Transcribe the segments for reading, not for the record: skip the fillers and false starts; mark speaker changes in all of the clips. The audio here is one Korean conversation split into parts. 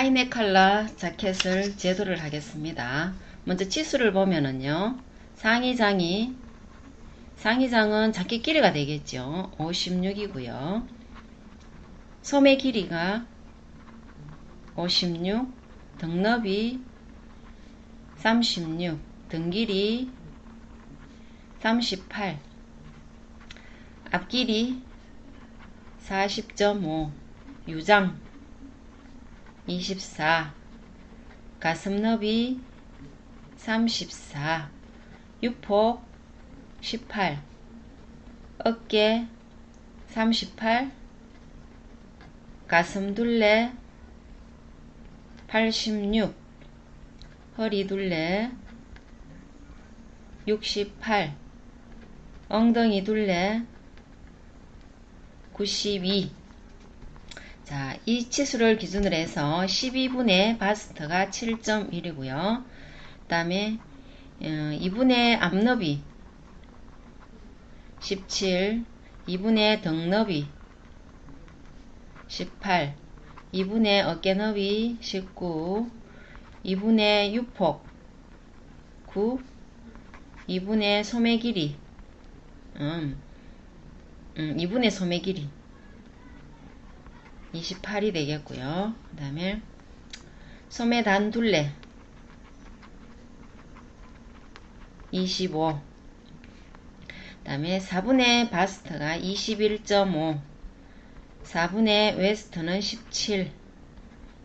Speaker 1: 하이넥 컬러 자켓을 제도를 하겠습니다. 먼저 치수를 보면은요, 상의장은 자켓 길이가 되겠죠. 56이고요. 소매 길이가 56, 등너비 36, 등 길이 38, 앞길이 40.5, 유장 24, 가슴 너비 34, 유폭 18, 어깨 38, 가슴 둘레 86, 허리 둘레 68, 엉덩이 둘레 92. 자, 이 치수를 기준으로 해서 12분의 바스트가 7.1이고요. 그 다음에 2분의 앞너비 17, 2분의 등너비 18, 2분의 어깨너비 19, 2분의 유폭 9, 2분의 소매 길이 2분의 소매 길이 28이 되겠고요. 그 다음에 소매 단 둘레 25, 그 다음에 4분의 바스트가 21.5, 4분의 웨스트는 17,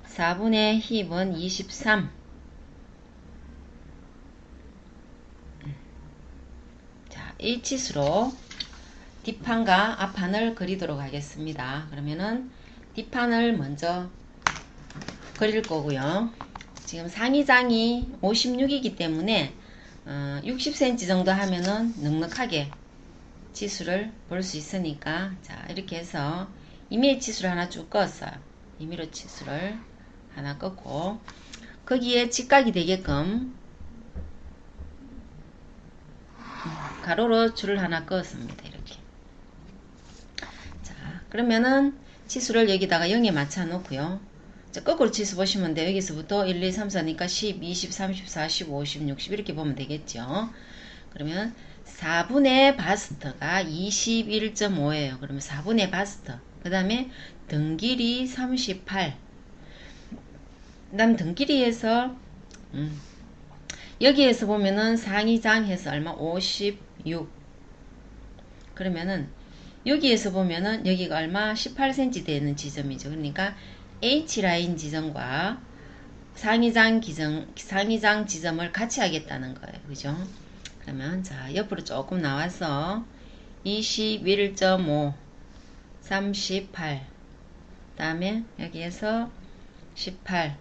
Speaker 1: 4분의 힙은 23. 자, 이 치수로 뒷판과 앞판을 그리도록 하겠습니다. 그러면은 뒷판을 먼저 그릴 거고요. 지금 상의장이 56이기 때문에 60cm 정도 하면은 넉넉하게 치수를 볼 수 있으니까, 자, 이렇게 해서 임의 치수를 하나 쭉 그었어요. 임의로 치수를 하나 긋고 거기에 직각이 되게끔 가로로 줄을 하나 그었습니다. 이렇게. 자, 그러면은 치수를 여기다가 0에 맞춰 놓고요. 자, 거꾸로 치수 보시면 돼요. 여기서부터 1, 2, 3, 4니까 10, 20, 30, 40, 50, 60 이렇게 보면 되겠죠. 그러면 4분의 바스트가 21.5예요. 그러면 4분의 바스트. 그 다음에 등 길이 38. 그 다음 등 길이에서 여기에서 보면은 상의장 해서 얼마? 56. 그러면은 여기에서 보면은 여기가 얼마? 18cm 되는 지점이죠. 그러니까 H라인 지점과 상의장 지점을 같이 하겠다는 거예요. 그죠? 그러면 자, 옆으로 조금 나와서 21.5, 38, 그 다음에 여기에서 18,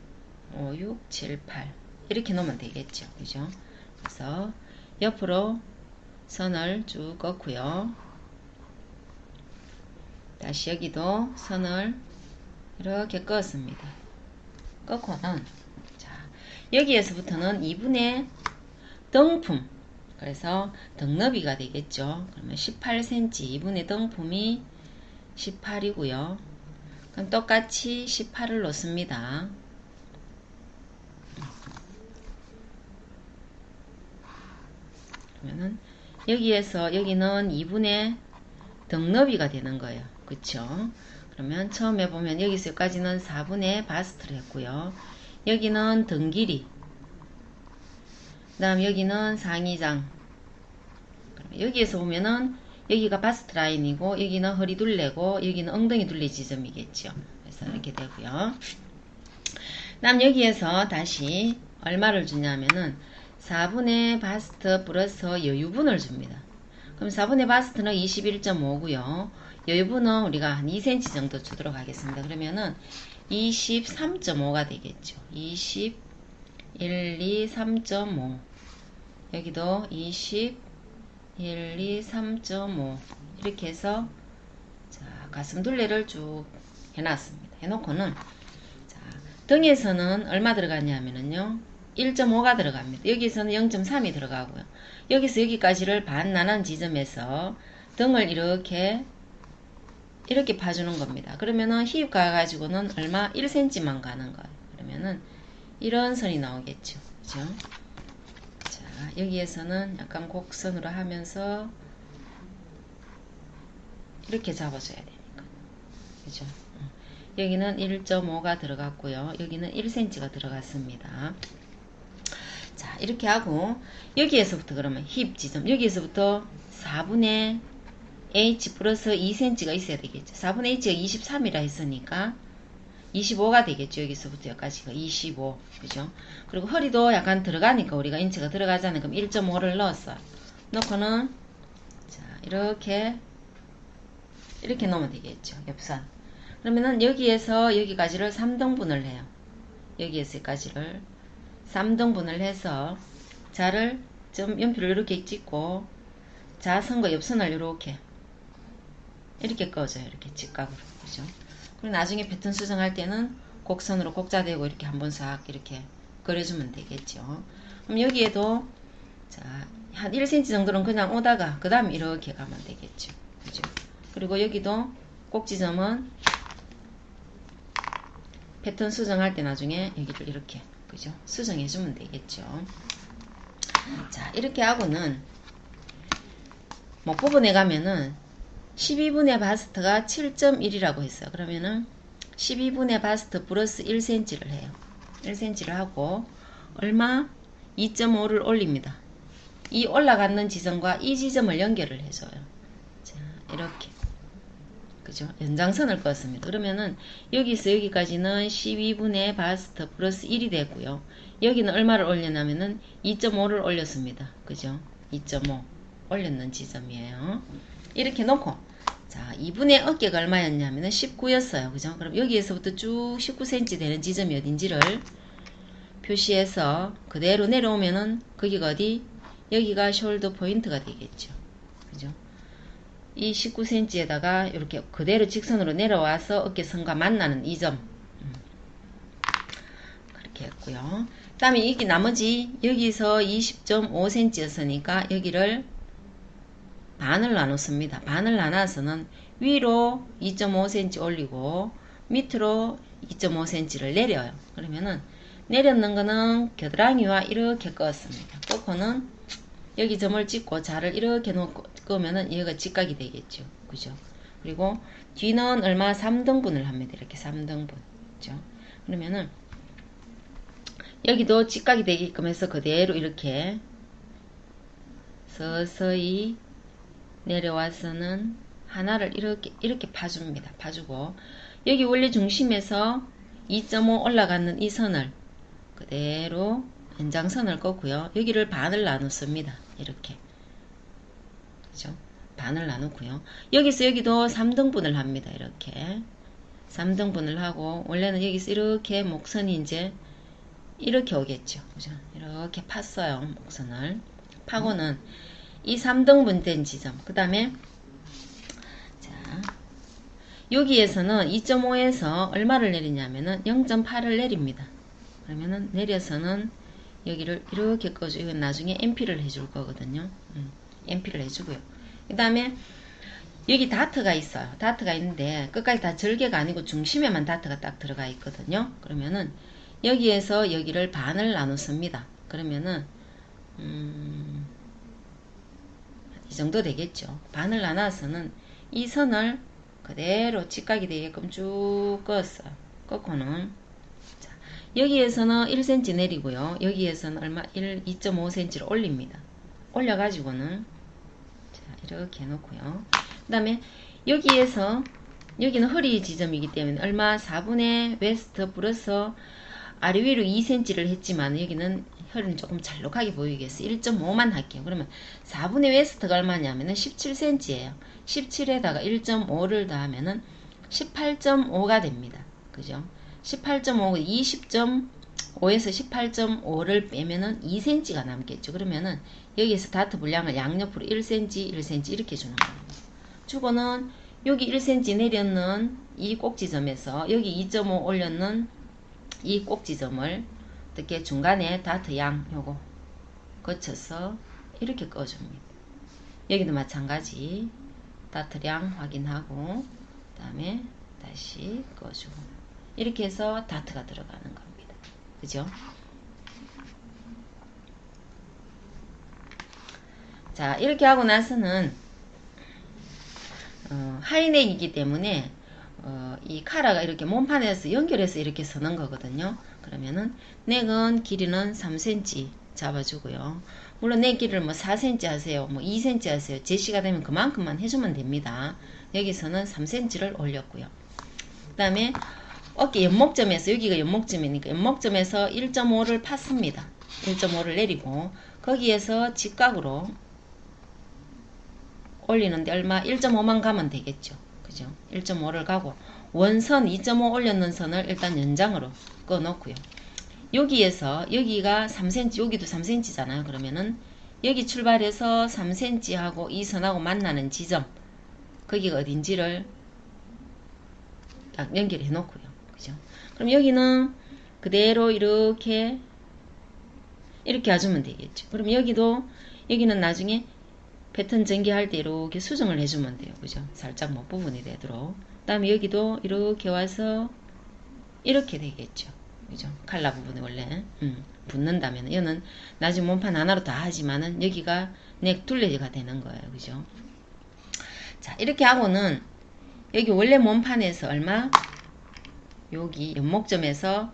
Speaker 1: 5, 6, 7, 8 이렇게 놓으면 되겠죠. 그죠? 그래서 옆으로 선을 쭉 긋고요. 다시 여기도 선을 이렇게 긋습니다. 긋고는 자, 여기에서부터는 2분의 등품, 그래서 등너비가 되겠죠. 그러면 18cm 2분의 등품이 18이고요. 그럼 똑같이 18을 놓습니다. 그러면은 여기에서 여기는 2분의 등너비가 되는 거예요. 그쵸? 그러면 처음에 보면 여기서 여기까지는 4분의 바스트를 했고요. 여기는 등 길이, 그 다음 여기는 상의장. 여기에서 보면은 여기가 바스트 라인이고 여기는 허리 둘레고 여기는 엉덩이 둘레 지점이겠죠. 그래서 이렇게 되고요. 그 다음 여기에서 다시 얼마를 주냐면은 4분의 바스트 플러스 여유분을 줍니다. 그럼 4분의 바스트는 21.5고요. 여유분은 우리가 한 2cm 정도 주도록 하겠습니다. 그러면은 23.5가 되겠죠. 20, 1, 2, 3.5. 여기도 20, 1, 2, 3.5 이렇게 해서 자, 가슴 둘레를 쭉 해놨습니다. 해놓고는 자, 등에서는 얼마 들어갔냐면요 1.5가 들어갑니다. 여기서는 0.3이 들어가고요. 여기서 여기까지를 반 나눈 지점에서 등을 이렇게 파주는 겁니다. 그러면은 힙 가가지고는 얼마? 1cm만 가는 거예요. 그러면은 이런 선이 나오겠죠. 그죠? 자, 여기에서는 약간 곡선으로 하면서 이렇게 잡아줘야 되니까. 그죠? 여기는 1.5가 들어갔고요. 여기는 1cm가 들어갔습니다. 자, 이렇게 하고 여기에서부터 그러면 힙 지점, 여기에서부터 4분의 h 플러스 2cm가 있어야 되겠죠. 4분의 h가 23이라 했으니까 25가 되겠죠. 여기서부터 여기까지가 25. 그죠? 그리고 허리도 약간 들어가니까 우리가 인치가 들어가잖아요. 그럼 1.5를 넣었어요. 넣고는 자, 이렇게 놓으면 되겠죠. 옆선. 그러면은 여기에서 여기까지를 3등분을 해요. 여기에서 여기까지를 3등분을 해서 자를 점 연필을 이렇게 찍고 자선과 옆선을 이렇게 꺼줘요. 이렇게 직각으로. 그죠? 그리고 나중에 패턴 수정할 때는 곡선으로 곡자대고 이렇게 한번 싹 이렇게 그려주면 되겠죠. 그럼 여기에도 자, 한 1cm 정도는 그냥 오다가 그 다음 이렇게 가면 되겠죠. 그죠? 그리고 여기도 꼭지점은 패턴 수정할 때 나중에 여기를 이렇게 그죠? 수정해주면 되겠죠. 자, 이렇게 하고는 목부분에 가면은 12분의 바스트가 7.1이라고 했어요. 그러면은 12분의 바스트 플러스 1cm를 해요. 1cm를 하고 얼마? 2.5를 올립니다. 이 올라가는 지점과 이 지점을 연결을 해줘요. 자, 이렇게. 그죠? 연장선을 그었습니다. 그러면은 여기서 여기까지는 12분의 바스트 플러스 1이 되고요. 여기는 얼마를 올려냐면은 2.5를 올렸습니다. 그죠? 2.5 올렸는 지점이에요. 이렇게 놓고 자, 2분의 어깨가 얼마였냐면은 19였어요. 그죠? 그럼 여기에서부터 쭉 19cm 되는 지점이 어딘지를 표시해서 그대로 내려오면은 거기가 어디? 여기가 숄더 포인트가 되겠죠. 그죠? 이 19cm에다가 이렇게 그대로 직선으로 내려와서 어깨선과 만나는 이 점. 그렇게 했고요. 그 다음에 이게 나머지 여기서 20.5cm 였으니까 여기를 반을 나눴습니다. 반을 나눠서는 위로 2.5cm 올리고 밑으로 2.5cm를 내려요. 그러면은 내렸는 거는 겨드랑이와 이렇게 끄었습니다. 끄고는 여기 점을 찍고 자를 이렇게 놓고 끄면은 얘가 직각이 되겠죠. 그죠? 그리고 뒤는 얼마? 3등분을 합니다. 이렇게 3등분. 그죠? 그러면은 여기도 직각이 되게끔 해서 그대로 이렇게 서서히 내려와서는 하나를 이렇게 파줍니다. 파주고 여기 원래 중심에서 2.5 올라가는 이 선을 그대로 연장선을 꺾고요. 여기를 반을 나눴습니다. 이렇게. 그죠? 반을 나누고요. 여기서 여기도 3등분을 합니다. 이렇게. 3등분을 하고 원래는 여기서 이렇게 목선이 이제 이렇게 오겠죠. 그죠? 이렇게 팠어요. 목선을. 파고는 이 3등분 된 지점. 그 다음에 자, 여기에서는 2.5에서 얼마를 내리냐면은 0.8을 내립니다. 그러면은 내려서는 여기를 이렇게 꺼줘. 이건 나중에 MP를 해줄 거거든요. MP를 해주고요. 그 다음에 여기 다트가 있어요. 다트가 있는데 끝까지 다 절개가 아니고 중심에만 다트가 딱 들어가 있거든요. 그러면은 여기에서 여기를 반을 나눴습니다. 그러면은 이 정도 되겠죠. 반을 나눠서는 이 선을 그대로 직각이 되게끔 쭉 껐어요. 꺾고는 자, 여기에서는 1cm 내리고요. 여기에서는 얼마? 2.5cm를 올립니다. 올려가지고는 자, 이렇게 해놓고요. 그 다음에 여기에서 여기는 허리 지점이기 때문에 얼마? 4분의 웨스트 플러스 아래 위로 2cm를 했지만 여기는 허리는 조금 잘록하게 보이겠어. 1.5만 할게요. 그러면 4분의 웨스트가 얼마냐면은 17cm예요. 17에다가 1.5를 더하면은 18.5가 됩니다. 그죠? 18.5, 20.5에서 18.5를 빼면은 2cm가 남겠죠. 그러면은 여기에서 다트 분량을 양옆으로 1cm, 1cm 이렇게 주는 거예요. 주고는 여기 1cm 내렸는 이 꼭지점에서 여기 2.5 올렸는 이 꼭지점을 어떻게 중간에 다트 양 요거 거쳐서 이렇게 꺼줍니다. 여기도 마찬가지 다트량 확인하고 그 다음에 다시 꺼주고 이렇게 해서 다트가 들어가는 겁니다. 그죠? 자, 이렇게 하고 나서는 하이넥이기 때문에 이 카라가 이렇게 몸판에서 연결해서 이렇게 서는 거거든요. 그러면은 넥은 길이는 3cm 잡아주고요. 물론 넥 길이를 뭐 4cm 하세요, 뭐 2cm 하세요. 제시가 되면 그만큼만 해주면 됩니다. 여기서는 3cm를 올렸고요. 그 다음에 어깨 연목점에서, 여기가 연목점이니까 연목점에서 1.5를 팠습니다. 1.5를 내리고 거기에서 직각으로 올리는데 얼마? 1.5만 가면 되겠죠. 그죠? 1.5를 가고 원선 2.5 올렸는 선을 일단 연장으로 꺼 놓고요. 여기에서 여기가 3cm, 여기도 3cm잖아요. 그러면은 여기 출발해서 3cm 하고 이 선하고 만나는 지점, 거기가 어딘지를 딱 연결해 놓고요. 그죠? 그럼 여기는 그대로 이렇게 해주면 되겠죠. 그럼 여기는 나중에 패턴 전개할 때 이렇게 수정을 해주면 돼요. 그죠? 살짝 뭐 부분이 되도록. 그 다음에 여기도 이렇게 와서 이렇게 되겠죠. 그죠? 칼라 부분이 원래 붙는다면 얘는 나중에 몸판 하나로 다 하지만은 여기가 넥 둘레가 되는 거예요. 그죠? 자, 이렇게 하고는 여기 원래 몸판에서 얼마? 여기 연목점에서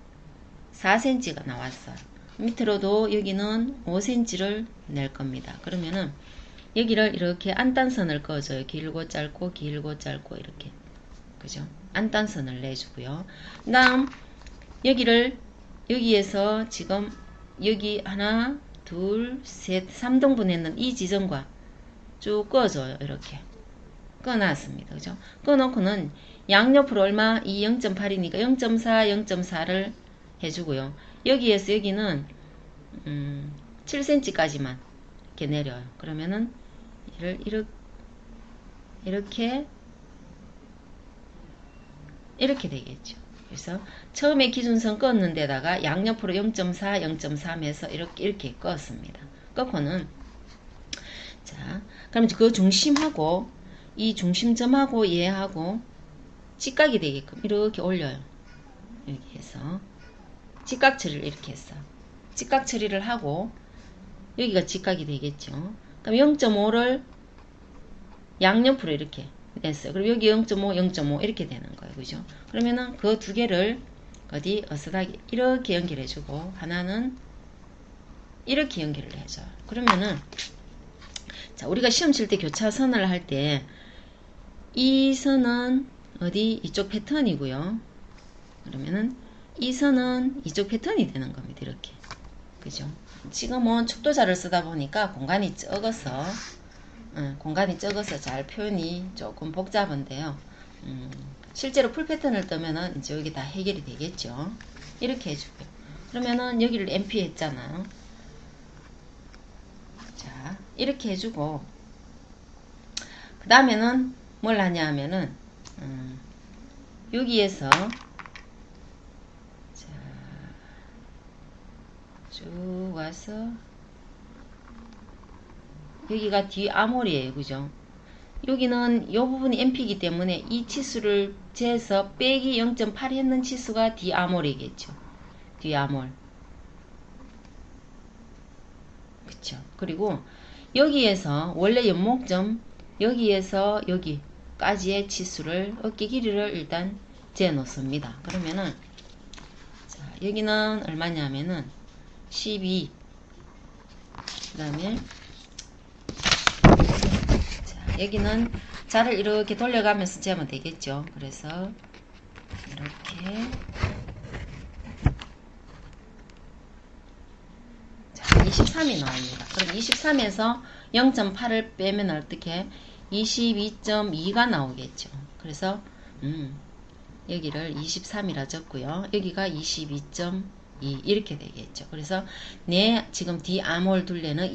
Speaker 1: 4cm가 나왔어요. 밑으로도 여기는 5cm를 낼 겁니다. 그러면은 여기를 이렇게 안단선을 그어줘요. 길고 짧고 길고 짧고 이렇게. 그죠? 안단선을 내주고요. 그 다음 여기에서 지금 여기 하나 둘 셋 3등분 했는 이 지점과 쭉 그어줘요. 이렇게 꺼놨습니다. 그죠? 꺼놓고는 양옆으로 얼마? 이 0.8이니까 0.4 0.4를 해주고요. 여기에서 여기는 7cm까지만 이렇게 내려요. 그러면은 이렇게 되겠죠. 그래서 처음에 기준선 껐는 데다가 양옆으로 0.4 0.3 해서 이렇게 껐습니다. 껐고는 자, 그럼 그 중심하고 이 중심점하고 얘하고 직각이 되게끔 이렇게 올려요. 이렇게 해서 직각 처리를 이렇게 했어. 직각 처리를 하고 여기가 직각이 되겠죠. 그럼 0.5를 양옆으로 이렇게 냈어요. 그리고 여기 0.5, 0.5 이렇게 되는 거예요. 그죠? 그러면은 그 두 개를 어디 어슷하게 이렇게 연결해주고 하나는 이렇게 연결을 해줘요. 그러면은 자, 우리가 시험 칠 때 교차선을 할 때 이 선은 어디 이쪽 패턴이고요. 그러면은 이 선은 이쪽 패턴이 되는 겁니다. 이렇게. 그죠? 지금은 축도자를 쓰다 보니까 공간이 적어서 잘 표현이 조금 복잡한데요. 실제로 풀 패턴을 뜨면은 이제 여기 다 해결이 되겠죠. 이렇게 해주고요. 그러면은 여기를 MP 했잖아요. 자, 이렇게 해주고 그 다음에는 뭘 하냐 하면은 여기에서 자, 쭉 와서 여기가 뒤 아몰이에요. 그죠? 여기는 이 부분이 MP이기 때문에 이 치수를 재서 빼기 0.8 했는 치수가 D 아몰이겠죠. D 아몰. 그쵸. 그리고 여기에서 원래 연목점 여기에서 여기까지의 치수를 어깨 길이를 일단 재 놓습니다. 그러면은 자, 여기는 얼마냐면은 12 그 다음에 여기는 자를 이렇게 돌려가면서 재면 되겠죠. 그래서 이렇게 자, 23이 나옵니다. 그럼 23에서 0.8을 빼면 어떻게 22.2가 나오겠죠. 그래서 여기를 23이라 적고요. 여기가 22.2 이렇게 되겠죠. 그래서 내 지금 D 아몰 둘레는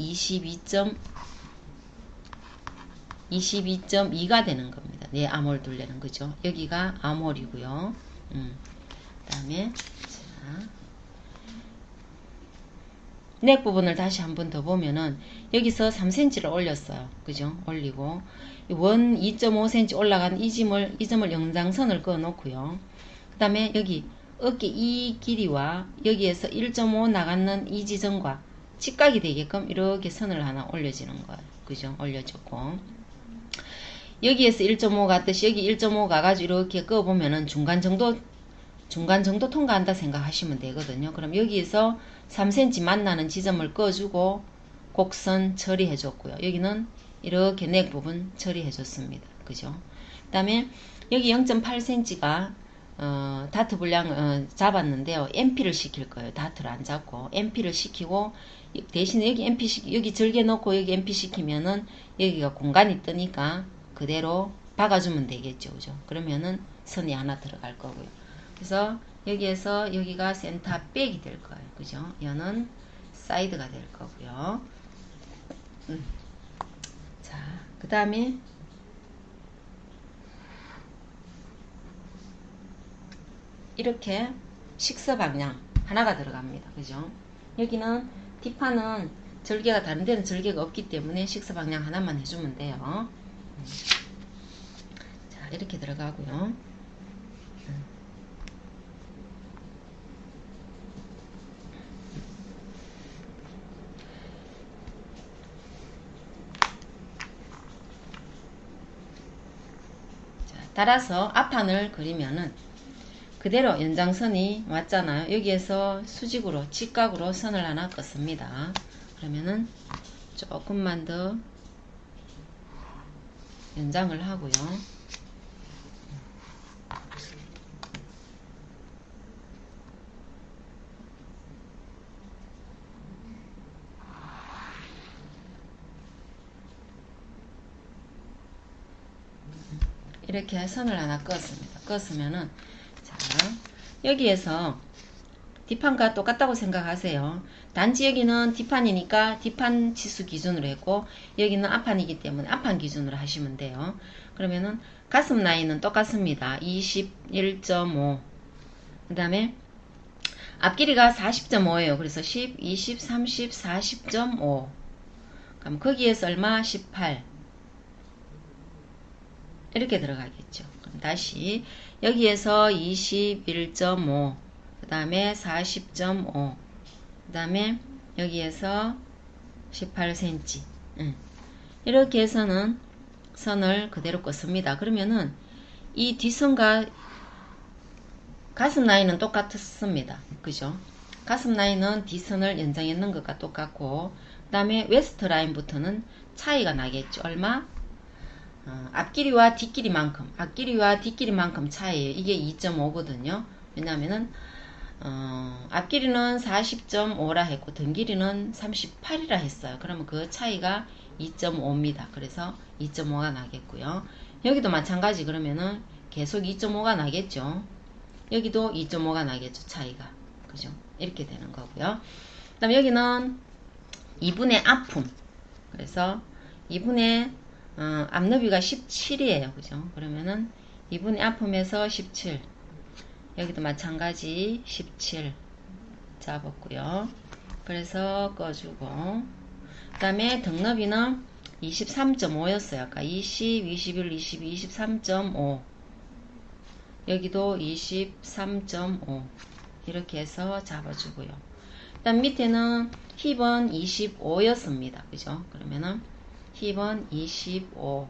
Speaker 1: 22.2가 되는 겁니다. 내 아몰 둘레는. 그죠? 여기가 아몰이고요. 그 다음에 자, 넥 부분을 다시 한 번 더 보면은 여기서 3cm를 올렸어요. 그죠? 올리고 원 2.5cm 올라간 이 점을 연장선을 그어 놓고요. 그 다음에 여기 어깨 이 길이와 여기에서 1.5 나가는 이 지점과 직각이 되게끔 이렇게 선을 하나 올려지는 거예요. 그죠? 올려줬고 여기에서 1.5 갔듯이 여기 1.5 가가지고 이렇게 그어보면은 중간 정도 통과한다 생각하시면 되거든요. 그럼 여기에서 3cm 만나는 지점을 그어주고 곡선 처리해줬고요. 여기는 이렇게 넥 부분 처리해줬습니다. 그죠? 그 다음에 여기 0.8cm가 다트 분량 잡았는데요. MP를 시킬 거예요. 다트를 안 잡고 MP를 시키고 대신에 여기 MP 여기 절개 넣고 여기 MP 시키면은 여기가 공간이 뜨니까 그대로 박아주면 되겠죠. 그죠? 그러면은 선이 하나 들어갈 거고요. 그래서 여기에서 여기가 센터 백이 될 거예요. 그죠? 얘는 사이드가 될 거고요. 자, 그 다음에 이렇게 식서 방향 하나가 들어갑니다. 그죠? 여기는 뒷판은 절개가 다른 데는 절개가 없기 때문에 식서 방향 하나만 해주면 돼요. 자, 이렇게 들어가고요. 자, 따라서 앞판을 그리면은 그대로 연장선이 왔잖아요. 여기에서 수직으로 직각으로 선을 하나 긋습니다. 그러면은 조금만 더 연장을 하고요. 이렇게 선을 하나 껐습니다. 껐으면은 자, 여기에서 뒷판과 똑같다고 생각하세요. 단지 여기는 뒷판이니까 뒷판 치수 기준으로 했고 여기는 앞판이기 때문에 앞판 기준으로 하시면 돼요. 그러면은 가슴 라인은 똑같습니다. 21.5 그 다음에 앞길이가 40.5예요. 그래서 10, 20, 30, 40.5 그럼 거기에서 얼마? 18 이렇게 들어가겠죠. 그럼 다시 여기에서 21.5 그 다음에 40.5 그 다음에 여기에서 18cm 이렇게 해서는 선을 그대로 껐습니다. 그러면은 이 뒷선과 가슴 라인은 똑같습니다. 그죠? 가슴 라인은 뒷선을 연장했는 것과 똑같고 그 다음에 웨스트 라인부터는 차이가 나겠죠. 얼마? 앞길이와 뒷길이만큼 차이에요. 이게 2.5거든요. 왜냐면은 앞길이는 40.5라 했고 등길이는 38이라 했어요. 그러면 그 차이가 2.5입니다. 그래서 2.5가 나겠고요. 여기도 마찬가지 그러면은 계속 2.5가 나겠죠. 여기도 2.5가 나겠죠. 차이가. 그죠? 이렇게 되는 거고요. 그 다음에 여기는 2분의 아픔. 그래서 2분의 앞너비가 17이에요. 그죠? 그러면은 2분의 아픔에서 17. 여기도 마찬가지 17 잡았고요. 그래서 꺼주고 그 다음에 등너비는 23.5였어요. 아까 20, 21, 22, 23.5 여기도 23.5 이렇게 해서 잡아주고요. 그 다음 밑에는 힙은 25였습니다. 그죠? 그러면은 힙은 25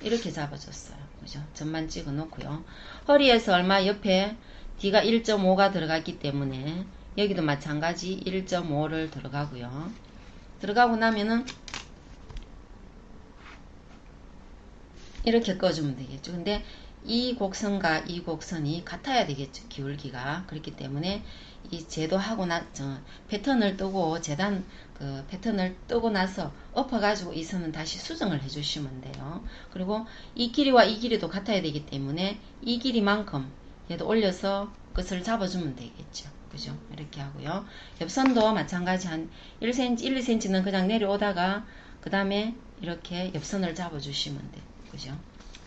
Speaker 1: 이렇게 잡아줬어요. 그죠? 점만 찍어 놓고요. 허리에서 얼마 옆에 D가 1.5가 들어갔기 때문에 여기도 마찬가지 1.5를 들어가고요. 들어가고 나면은 이렇게 꺼주면 되겠죠. 근데 이 곡선과 이 곡선이 같아야 되겠죠. 기울기가. 그렇기 때문에 이 제도하고 패턴을 뜨고 재단 패턴을 뜨고 나서 엎어가지고 이 선은 다시 수정을 해주시면 돼요. 그리고 이 길이와 이 길이도 같아야 되기 때문에 이 길이만큼 얘도 올려서 끝을 잡아주면 되겠죠. 그죠? 이렇게 하고요. 옆선도 마찬가지 한 1cm, 1, 2cm는 그냥 내려오다가 그 다음에 이렇게 옆선을 잡아주시면 돼요. 그죠?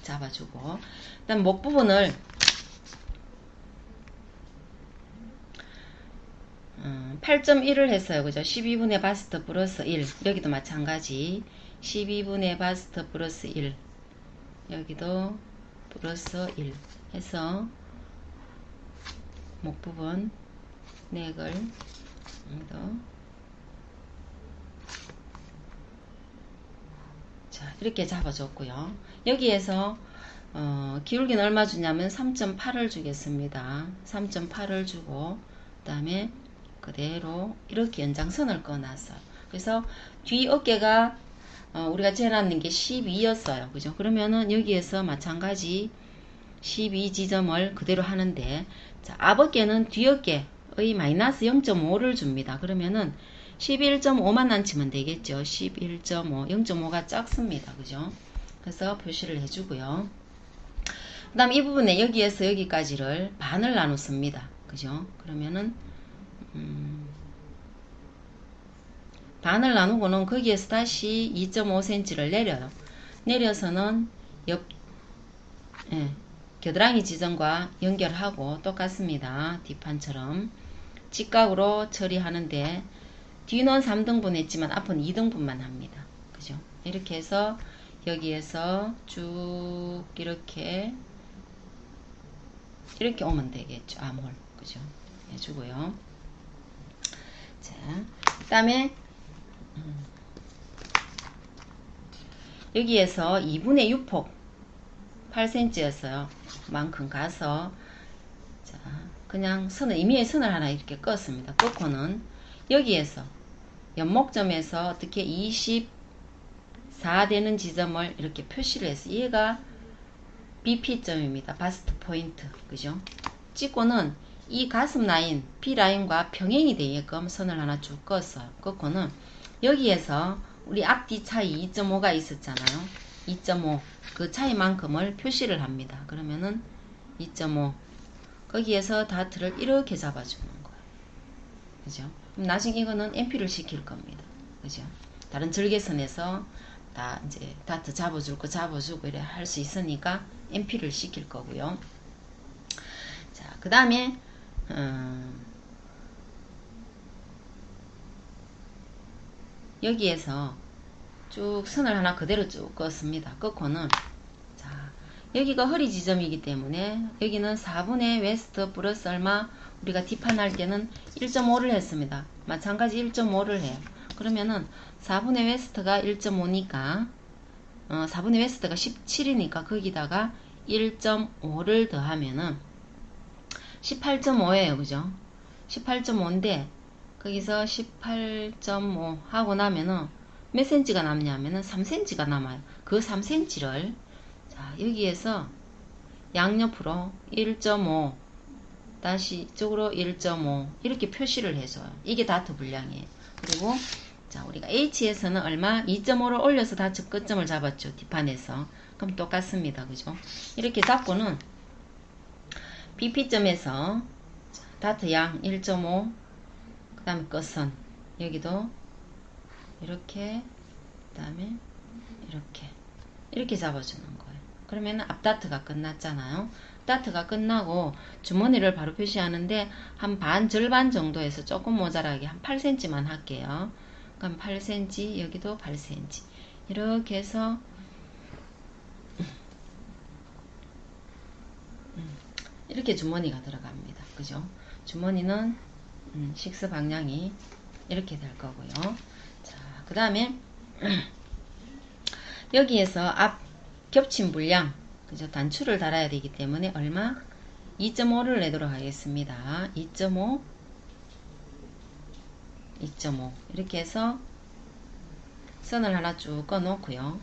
Speaker 1: 잡아주고 그 다음 목 부분을 8.1을 했어요. 그죠? 12분의 바스트 플러스 1 여기도 마찬가지 12분의 바스트 플러스 1 여기도 플러스 1 해서 목 부분 넥을 자, 이렇게 잡아줬고요. 여기에서 기울기는 얼마 주냐면 3.8을 주겠습니다. 3.8을 주고 그 다음에 그대로 이렇게 연장선을 꺼놨어요. 그래서 뒤 어깨가 우리가 재놨는 게 12였어요. 그죠? 그러면은 여기에서 마찬가지 12 지점을 그대로 하는데, 자, 앞어깨는 뒤어깨의 마이너스 0.5를 줍니다. 그러면은 11.5만 안 치면 되겠죠. 11.5, 0.5가 작습니다. 그죠? 그래서 표시를 해주고요. 그 다음 이 부분에 여기에서 여기까지를 반을 나눴습니다. 그죠? 그러면은 반을 나누고는 거기에서 다시 2.5cm를 내려요. 내려서는 겨드랑이 지점과 연결하고 똑같습니다. 뒷판처럼 직각으로 처리하는데 뒤는 3등분 했지만 앞은 2등분만 합니다. 그죠? 이렇게 해서 여기에서 쭉 이렇게 오면 되겠죠. 암홀. 그죠? 해주고요. 자, 그 다음에 여기에서 2분의 6폭 8cm였어요. 만큼 가서 자, 그냥 선을 임의의 선을 하나 이렇게 껐습니다. 껐고는 여기에서 연목점에서 어떻게 24 되는 지점을 이렇게 표시를 해서 얘가 BP점입니다. 바스트 포인트. 그죠? 찍고는 이 가슴 라인 B라인과 평행이 되게끔 선을 하나 쭉 껐어요. 껐고는 여기에서 우리 앞뒤 차이 2.5가 있었잖아요. 2.5 그 차이만큼을 표시를 합니다. 그러면은 2.5 거기에서 다트를 이렇게 잡아주는 거예요. 그죠? 그럼 나중에 이거는 MP를 시킬 겁니다. 그죠? 다른 절개선에서 다 이제 다트 잡아줄 거 잡아주고 이래 할 수 있으니까 MP를 시킬 거고요. 자, 그 다음에 여기에서 쭉 선을 하나 그대로 쭉 껐습니다. 껐고는 자, 여기가 허리 지점이기 때문에 여기는 4분의 웨스트 플러스 얼마 우리가 뒷판할 때는 1.5를 했습니다. 마찬가지 1.5를 해요. 그러면은 4분의 웨스트가 1.5니까 4분의 웨스트가 17이니까 거기다가 1.5를 더하면은 18.5예요. 그죠? 18.5인데 거기서 18.5 하고 나면은 몇 cm가 남냐면은 3cm가 남아요. 그 3cm를 자, 여기에서 양옆으로 1.5 다시 이쪽으로 1.5 이렇게 표시를 해줘요. 이게 다트 분량이에요. 그리고 자, 우리가 H에서는 얼마? 2.5를 올려서 다트 끝점을 잡았죠. 뒷판에서. 그럼 똑같습니다. 그죠? 이렇게 잡고는 BP점에서 다트 양 1.5 그 다음에 끝선 여기도 이렇게 그 다음에 이렇게 잡아주는 거예요. 그러면 앞다트가 끝났잖아요. 다트가 끝나고 주머니를 바로 표시하는데 한 반 절반 정도에서 조금 모자라게 한 8cm만 할게요. 그럼 8cm 여기도 8cm 이렇게 해서 이렇게 주머니가 들어갑니다. 그죠? 주머니는 식스 방향이 이렇게 될 거고요. 자, 그 다음에 여기에서 앞 겹친 분량 그죠? 단추를 달아야 되기 때문에 얼마? 2.5를 내도록 하겠습니다. 2.5 이렇게 해서 선을 하나 쭉 꺼 놓고요.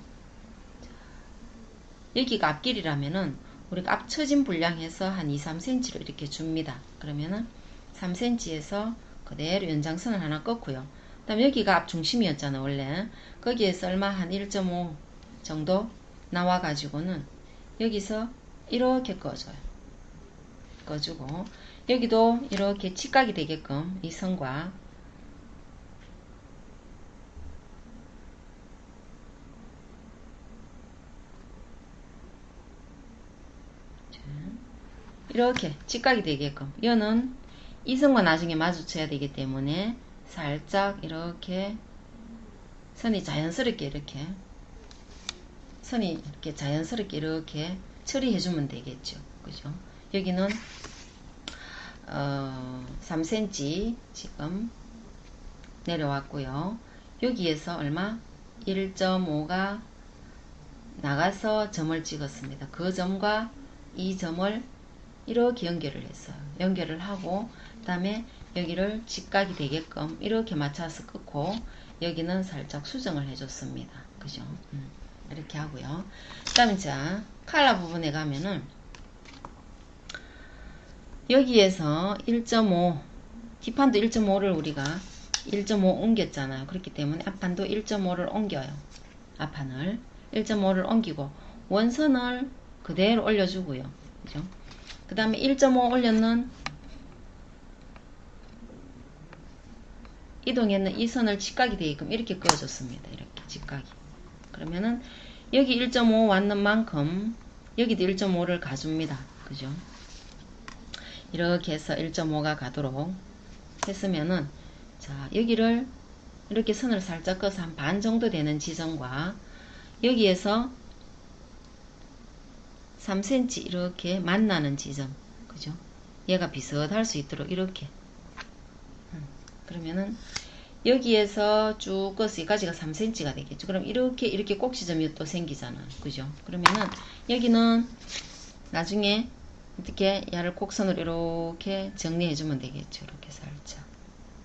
Speaker 1: 여기가 앞길이라면은 우리가 앞 처진 분량해서 한 2, 3cm로 이렇게 줍니다. 그러면은 3cm에서 그대로 연장선을 하나 꺾고요. 그 다음 여기가 앞 중심이었잖아 원래. 거기에서 얼마 한 1.5 정도 나와 가지고는 여기서 이렇게 꺼줘요. 꺼주고 여기도 이렇게 직각이 되게끔 이 선과 이렇게 직각이 되게끔 이거는 이 선과 나중에 마주쳐야 되기 때문에 살짝 이렇게 선이 자연스럽게 이렇게 처리해 주면 되겠죠. 그죠? 여기는 3cm 지금 내려왔고요. 여기에서 얼마? 1.5가 나가서 점을 찍었습니다. 그 점과 이 점을 이렇게 연결을 했어요. 연결을 하고 그 다음에 여기를 직각이 되게끔 이렇게 맞춰서 끊고 여기는 살짝 수정을 해줬습니다. 그죠? 이렇게 하고요. 그 다음에 자 칼라 부분에 가면은 여기에서 1.5 뒷판도 1.5를 우리가 1.5 옮겼잖아요. 그렇기 때문에 앞판도 1.5를 옮겨요. 앞판을 1.5를 옮기고 원선을 그대로 올려주고요. 그죠? 그 다음에 1.5 올렸는 이동했는 이 선을 직각이 되게끔 이렇게 그어줬습니다. 이렇게 직각이. 그러면은 여기 1.5 왔는 만큼 여기도 1.5를 가줍니다. 그죠? 이렇게 해서 1.5가 가도록 했으면은 자 여기를 이렇게 선을 살짝 그어서 한 반 정도 되는 지점과 여기에서 3cm 이렇게 만나는 지점 그죠? 얘가 비슷할 수 있도록 이렇게 그러면은 여기에서 쭉 꺼서 여기까지가 3cm가 되겠죠. 그럼 이렇게 꼭지점이 또 생기잖아요. 그죠? 그러면은 여기는 나중에 어떻게 얘를 곡선으로 이렇게 정리해 주면 되겠죠. 이렇게 살짝.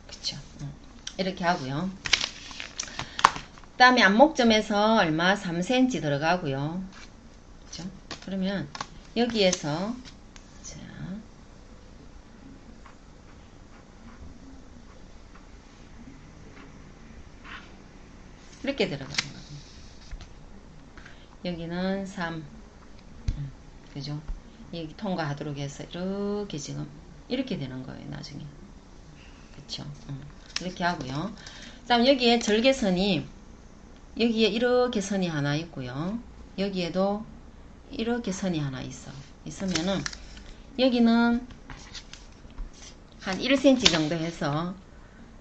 Speaker 1: 그쵸? 이렇게 하고요. 그 다음에 안목점에서 얼마? 3cm 들어가고요. 그죠? 그러면 여기에서 자 이렇게 들어가는 겁니다. 여기는 3 그죠? 여기 통과하도록 해서 이렇게 지금 이렇게 되는 거예요. 나중에 그쵸? 이렇게 하고요. 그 다음 여기에 절개선이 여기에 이렇게 선이 하나 있고요. 여기에도 이렇게 선이 하나 있으면은 여기는 한 1cm 정도 해서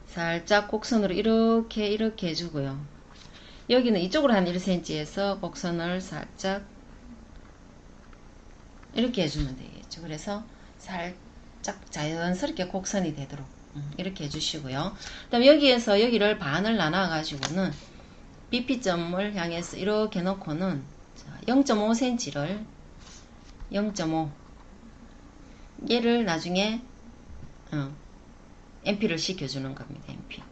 Speaker 1: 살짝 곡선으로 이렇게 해주고요. 여기는 이쪽으로 한 1cm에서 곡선을 살짝 이렇게 해주면 되겠죠. 그래서 살짝 자연스럽게 곡선이 되도록 이렇게 해주시고요. 그 다음 여기에서 여기를 반을 나눠 가지고는 BP점을 향해서 이렇게 놓고는 0.5cm를 0.5 얘를 나중에 MP를 시켜주는 겁니다. MP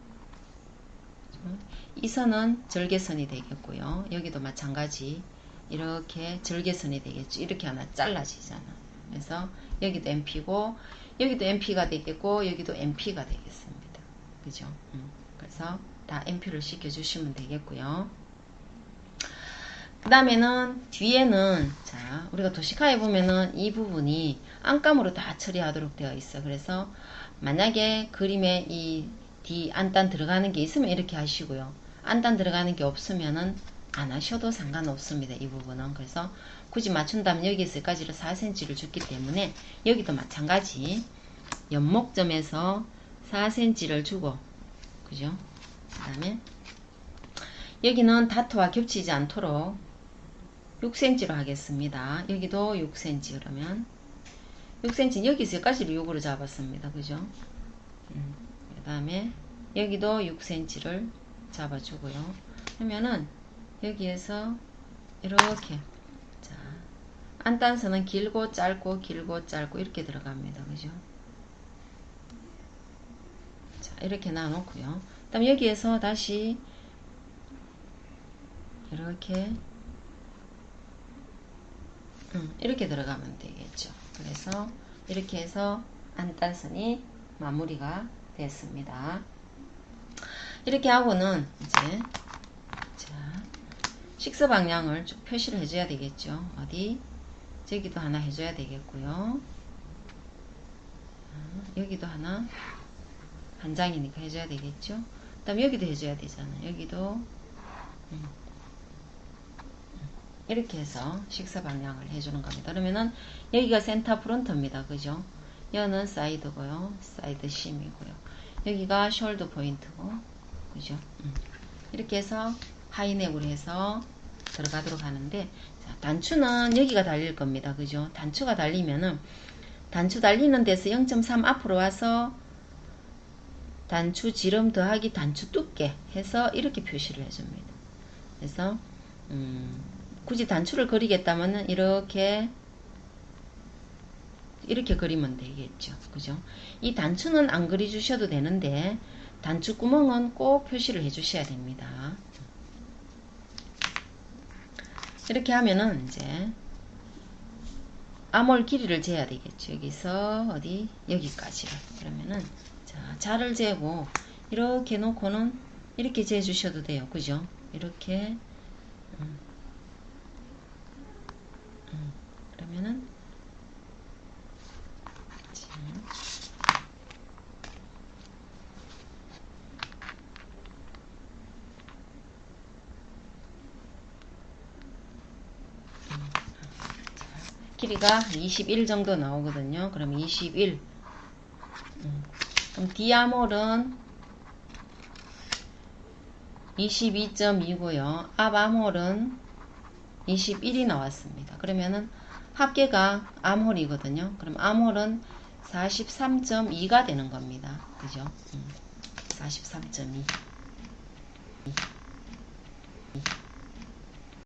Speaker 1: 이 선은 절개선이 되겠고요. 여기도 마찬가지 이렇게 절개선이 되겠죠. 이렇게 하나 잘라지잖아. 그래서 여기도 MP고 여기도 MP가 되겠고 여기도 MP가 되겠습니다. 그죠? 그래서 다 MP를 시켜주시면 되겠고요. 그 다음에는 뒤에는 자 우리가 도식화해 보면은 이 부분이 안감으로 다 처리하도록 되어 있어. 그래서 만약에 그림에 이 뒤 안단 들어가는 게 있으면 이렇게 하시고요. 안단 들어가는 게 없으면은 안 하셔도 상관없습니다. 이 부분은. 그래서 굳이 맞춘다면 여기서까지를 4cm를 줬기 때문에 여기도 마찬가지 연목점에서 4cm를 주고 그죠? 그 다음에 여기는 다트와 겹치지 않도록 6cm로 하겠습니다. 여기도 6cm 그러면 6cm 여기서 여기까지를 요구로 잡았습니다. 그죠? 그 다음에 여기도 6cm를 잡아주고요. 그러면은 여기에서 이렇게 자 안단선은 길고 짧고 길고 짧고 이렇게 들어갑니다. 그죠? 자 이렇게 놔놓고요. 그 다음 여기에서 다시 이렇게 들어가면 되겠죠. 그래서 이렇게 해서 안단선이 마무리가 됐습니다. 이렇게 하고는 이제 자 식스 방향을 쭉 표시를 해줘야 되겠죠. 어디 저기도 하나 해줘야 되겠고요. 여기도 하나 한 장이니까 해줘야 되겠죠. 그 다음 여기도 해줘야 되잖아요. 여기도 이렇게 해서 식사 방향을 해주는 겁니다. 그러면은 여기가 센터 프론트입니다. 그죠? 여는 사이드고요. 사이드 심이고요. 여기가 숄더 포인트고 그죠? 이렇게 해서 하이넥으로 해서 들어가도록 하는데 자, 단추는 여기가 달릴 겁니다. 그죠? 단추가 달리면은 단추 달리는 데서 0.3 앞으로 와서 단추 지름 더하기 단추 두께 해서 이렇게 표시를 해줍니다. 그래서 굳이 단추를 그리겠다면 이렇게 그리면 되겠죠. 그죠? 이 단추는 안 그리 주셔도 되는데 단추 구멍은 꼭 표시를 해 주셔야 됩니다. 이렇게 하면은 이제 암홀 길이를 재야 되겠죠. 여기서 어디 여기까지요. 그러면은 자, 자를 재고 이렇게 놓고는 이렇게 재 주셔도 돼요. 그죠? 이렇게 그러면은 길이가 21 정도 나오거든요. 그럼 21 그럼 D암홀은 22.2고요. 앞암홀은 21이 나왔습니다. 그러면은 합계가 암홀이거든요. 그럼 암홀은 43.2가 되는 겁니다. 그죠? 43.2